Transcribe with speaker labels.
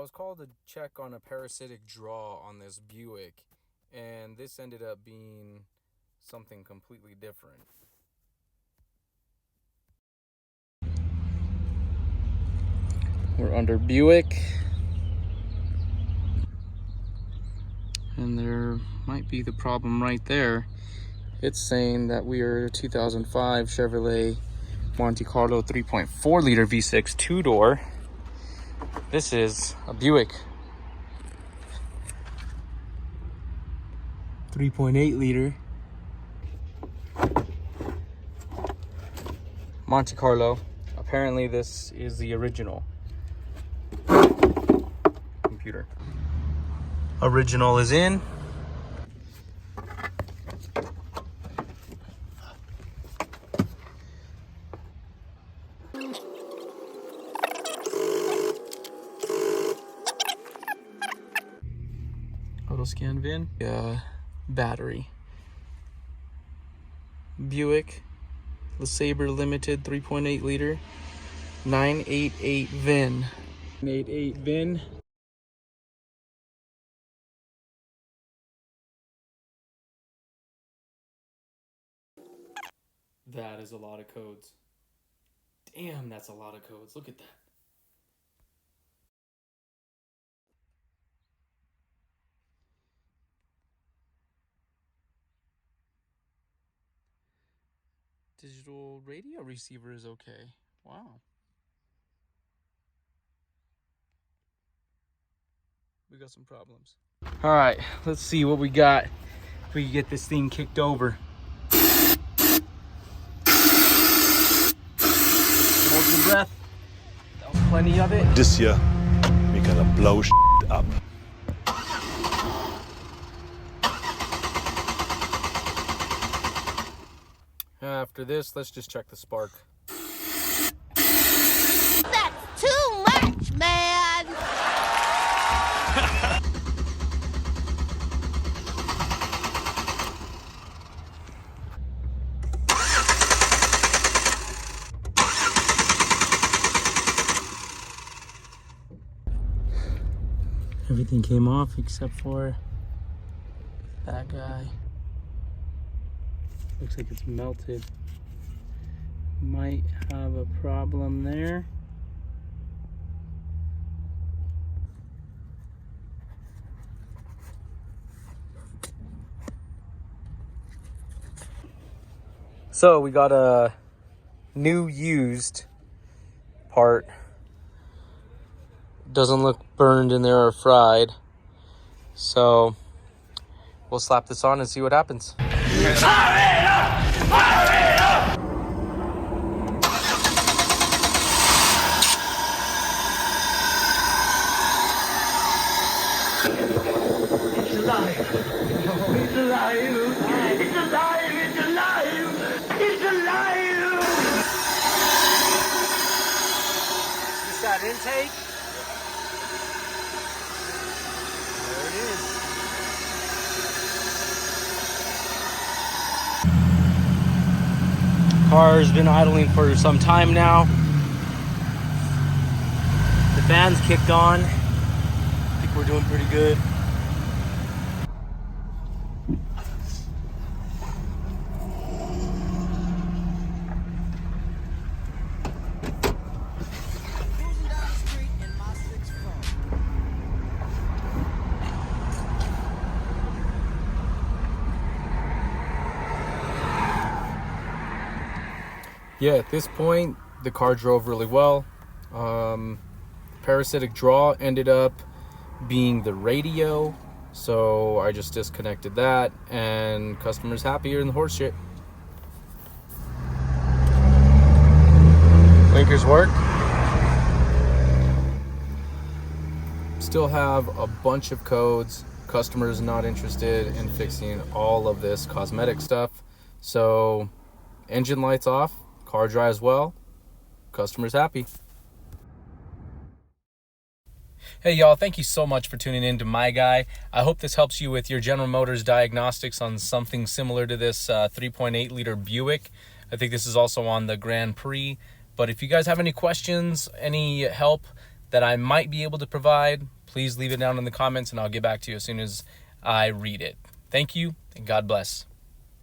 Speaker 1: I was called to check on a parasitic draw on this Buick, and this ended up being something completely different. We're under Buick, and there might be the problem right there. It's saying that we are a 2005 Chevrolet Monte Carlo 3.4 liter V6 two-door. This is a Buick 3.8 liter Monte Carlo. Apparently this is the original. Computer. Original is in. Auto scan VIN. Battery. Buick LeSabre Limited 3.8 liter 988 VIN. 988 VIN. That is a lot of codes. Damn, that's a lot of codes. Look at that. Digital radio receiver is okay. Wow. We got some problems. All right, let's see what we got if we can get this thing kicked over. Hold your breath. That was plenty of it.
Speaker 2: This year, we're gonna blow up.
Speaker 1: After this, let's just check the spark.
Speaker 3: That's too much, man!
Speaker 1: Everything came off except for that guy. Looks like it's melted. Might have a problem there. So we got a new used part. Doesn't look burned in there or fried. So we'll slap this on and see what happens.
Speaker 4: It's alive! It's alive! It's alive! It's alive! It's alive!
Speaker 1: Is that intake? There it is. Car's been idling for some time now. The fan's kicked on. I think we're doing pretty good. Yeah, at this point, the car drove really well. Parasitic draw ended up being the radio, so I just disconnected that, and customer's happier than the horse shit. Blinkers work. Still have a bunch of codes. Customer's not interested in fixing all of this cosmetic stuff. So, engine lights off. Car drives well, customer's happy. Hey y'all, thank you so much for tuning in to My Guy. I hope this helps you with your General Motors diagnostics on something similar to this 3.8 liter Buick. I think this is also on the Grand Prix. But if you guys have any questions, any help, that I might be able to provide, please leave it down in the comments and I'll get back to you as soon as I read it. Thank you and God bless.